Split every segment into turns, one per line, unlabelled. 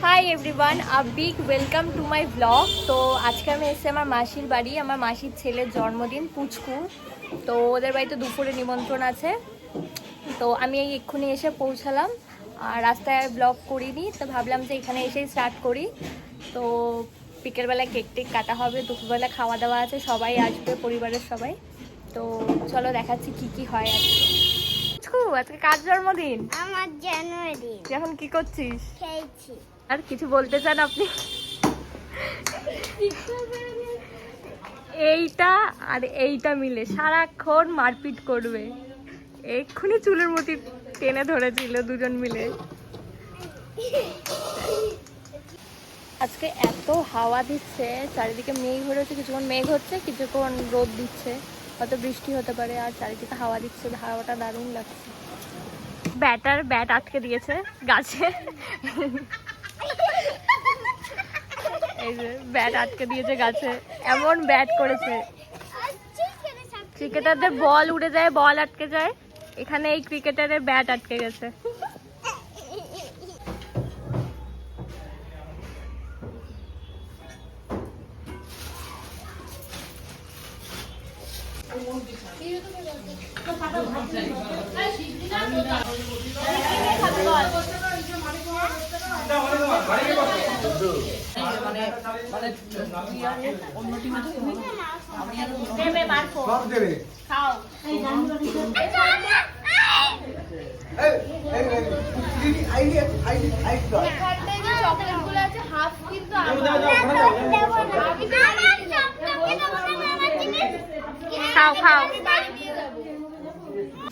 Hi everyone, a big welcome to my blog. তো আজকে আমি এসেছি আমার মাসির বাড়ি। আমার মাসির ছেলের জন্মদিন পুচকু। তো ওদের বাড়িতে দুপুরে নিমন্ত্রণ আছে। তো আমি এই এক্ষুনি এসে পৌঁছালাম, আর রাস্তায় আর ব্লগ করিনি, তো ভাবলাম যে এখানে এসেই স্টার্ট করি। তো বিকেলবেলা কেক টেক কাটা হবে, দুপুরবেলা খাওয়া দাওয়া আছে, সবাই আসবে পরিবারের সবাই। তো চলো দেখাচ্ছি কি কি হয় আজকে। আজকে কার জন্মদিন?
আমার জন্মদিন।
এখন কি করছিস?
খেয়েছি।
আর কিছু বলতে চান আপনি? এইটা আর এইটা মিলে সারাক্ষণ মারপিট করবে। এক্ষুনি চুলের মুঠি টেনে ধরেছিল দুজন মিলে। আজকে এত হাওয়া দিচ্ছে, চারিদিকে মেঘ হয়েছে, কিছুক্ষণ মেঘ হচ্ছে, কিছুক্ষণ রোদ দিচ্ছে, হয়তো বৃষ্টি হতে পারে। আর চারিদিকে হাওয়া দিচ্ছে, হাওয়াটা দারুণ লাগছে। ব্যাট আটকে দিয়েছে গাছে। এই যে ব্যাট আটকে দিয়েছে গাছে, এমন ব্যাট করেছে। ক্রিকেটারদের বল উড়ে যায়, বল আটকে যায়, এখানে এই ক্রিকেটারের ব্যাট আটকে গেছে।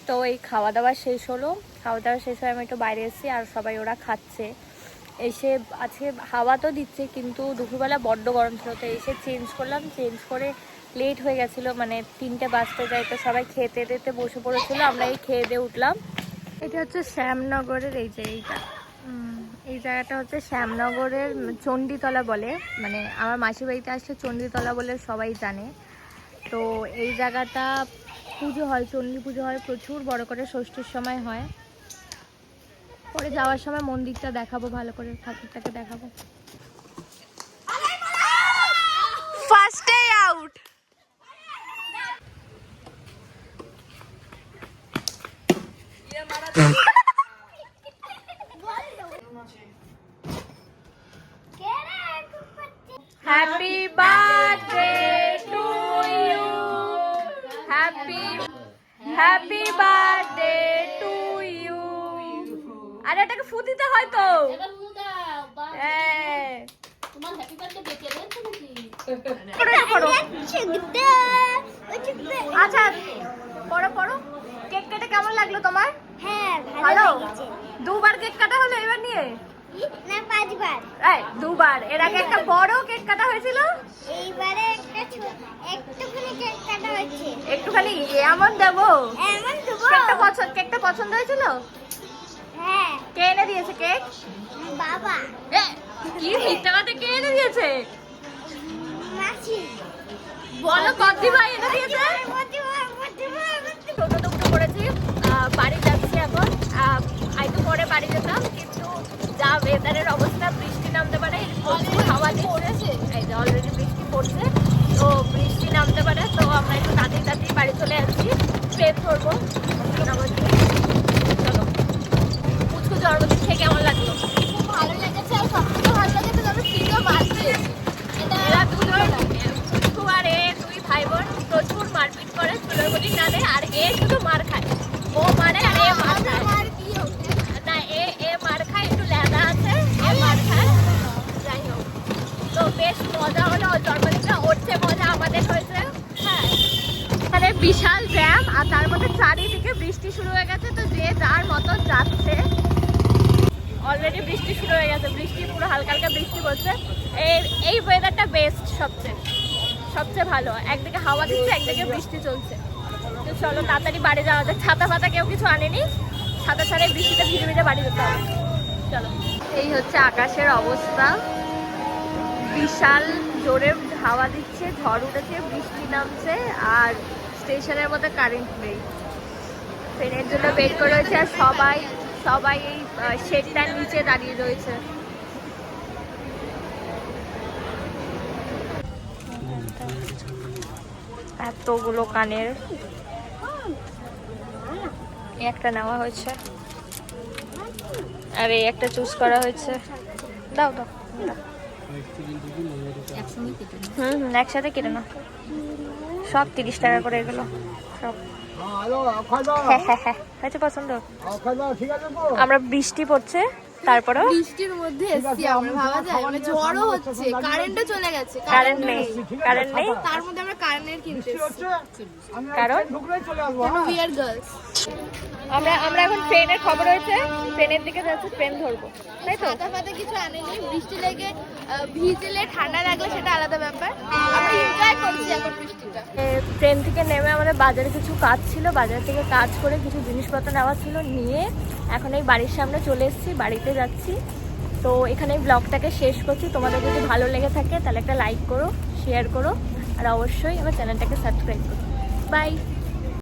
তো এই খাওয়া দাওয়া শেষ হলো, খাওয়া দাওয়া শেষ হয়ে আমি একটু বাইরে এসেছি, আর সবাই ওরা খাচ্ছে। এসে আজকে হাওয়া তো দিচ্ছে, কিন্তু দুপুরবেলা বড্ড গরম ছিল, তো এসে চেঞ্জ করলাম, চেঞ্জ করে লেট হয়ে গেছিলো, মানে 3টে বাজতে যায়। তো সবাই খেতে টেতে বসে পড়েছিল, আমরা এই খেয়ে দিয়ে উঠলাম। এটা হচ্ছে শ্যামনগরের এই যে এই জায়গাটা হচ্ছে শ্যামনগরের চণ্ডীতলা বলে, মানে আমার মাসির বাড়িতে আসলে চণ্ডীতলা বলে সবাই জানে। তো এই জায়গাটা পুজো হয়, চণ্ডী পুজো হয়, প্রচুর বড় করে ষষ্ঠীর সময় হয়। পরে যাওয়ার সময় মন্দিরটা দেখাবো, ভালো করে ঠাকুরটাকে দেখাবো। First day out. Happy birthday to you, happy birthday to you. আরে এটাকে ফু দিতে হয় তো। আচ্ছা পড়ো পড়ো। কেক কেটে কেমন লাগলো তোমার?
হ্যাঁ,
ভালো।
লেগেছে।
দুবার কেক কাটা হলো এবার নিয়ে?
না, 5 বার।
দুবার। এর আগে একটা বড় কেক কাটা হয়েছিল,
এইবারে একটুখানি কেক কাটা হচ্ছে।
একটুখানি। এমন দেবো?
এমন দেবো?
কেকটা পছন্দ হয়েছিল?
হ্যাঁ।
কে এনে দিয়েছে কেক?
বাবা।
কি মিথ্যা কথা, কে এনে দিয়েছে?
মাসি।
বলো কদ্দি ভাই এনে দিয়েছে? টোটো টুকটো করেছি, বাড়ি যাচ্ছি এখন। আইতো পরে বাড়ি যেতাম, কিন্তু যা ওয়েদারের অবস্থা, বৃষ্টি নামতে পারে, প্রচুর হাওয়া দিচ্ছে। এই যে অলরেডি বৃষ্টি পড়ছে, তো বৃষ্টি নামতে পারে। তো আমরা একটু তাড়াতাড়ি বাড়ি চলে আসছি, ট্রেন ধরবো। চলো, পুচকু জন্মদিন থেকে কেমন লাগলো?
খুব ভালো লেগেছে, আর সবথেকে ভালো লেগেছে তবে ফিরও মারছে।
এরা দুজন, পুচকু আর এ দুই ভাই বোন, প্রচুর মারপিট করে চুলের গলি টানে, আর এ শুধু মার খায়। ও মারে আর এ মার খায় না, এ মার খায়, একটু লেদা আছে, এ মার খায়। যাই হোক, তো বেশ মজা হলো। ওর জন্মদিনটা ওর চেয়ে মজা আমাদের হয়েছে। হ্যাঁ, এখানে বিশাল জ্যাম, আর তার মধ্যে চারিদিকে বৃষ্টি শুরু হয়ে গেছে, তো যে যার মতো যাচ্ছে। অলরেডি বৃষ্টি শুরু হয়ে গেছে, বৃষ্টি পুরো হালকা হালকা বৃষ্টি পড়ছে। এই ওয়েদারটা বেস্ট, সবচেয়ে ভালো। একদিকে হাওয়া দিচ্ছে, একদিকে বৃষ্টি চলছে। তো চলো তাড়াতাড়ি বাড়ি যাওয়া যায়। ছাতা ফাতা কেউ কিছু আনেনি, ছাতা ছাড়াই বৃষ্টিতে ভিজে ভিজে বাড়ি যেতে হবে। চলো। এই হচ্ছে আকাশের অবস্থা, বিশাল জোরে হাওয়া দিচ্ছে, ঝড় উঠেছে, বৃষ্টি নামছে, আর স্টেশনের মধ্যে কারেন্ট নেই। ট্রেনের জন্য ওয়েট করে রয়েছে, আর সবাই এই শেডটার নিচে দাঁড়িয়ে রয়েছে। এতগুলো কানের একটা নেওয়া হয়েছে আর এই একটা চুজ করা হয়েছে। দাও দাও দাও। একসাথে কেটে না, সব 30 টাকা করে এগুলো সব। হয়েছে পছন্দ? আমরা বৃষ্টি পড়ছে তারপরেও
বৃষ্টির মধ্যে এসছি আমরা, ভাবা যায় মানে ঝড়ও হচ্ছে, কারেন্টও চলে গেছে,
কারেন্ট নেই, কারেন্ট নেই,
তার মধ্যে আমরা কারেন্টের কিনতে এসেছি
কারণ
উই আর গার্লস।
আমরা এখন ট্রেনের খবর হয়েছে, ট্রেনের দিকে যাচ্ছি, ট্রেন ধরবো, তাই তো?
ছাতা ফাতা কিছু আনেনি, বৃষ্টি লেগে ভিজলে ঠান্ডা লাগলে সেটা আলাদা ব্যাপার, আমরা এনজয় করছি এখন বৃষ্টিটা।
ট্রেন থেকে নেমে আমাদের বাজারে কিছু কাজ ছিল, বাজার থেকে কাজ করে কিছু জিনিসপত্র নেওয়া ছিল, নিয়ে এখন এই বাড়ির সামনে চলে এসেছি, বাড়িতে যাচ্ছি। তো এখানে ব্লগটাকে শেষ করছি। তোমাদের যদি ভালো লেগে থাকে তাহলে একটা লাইক করো, শেয়ার করো, আর অবশ্যই আমার চ্যানেলটাকে সাবস্ক্রাইব করো। বাই।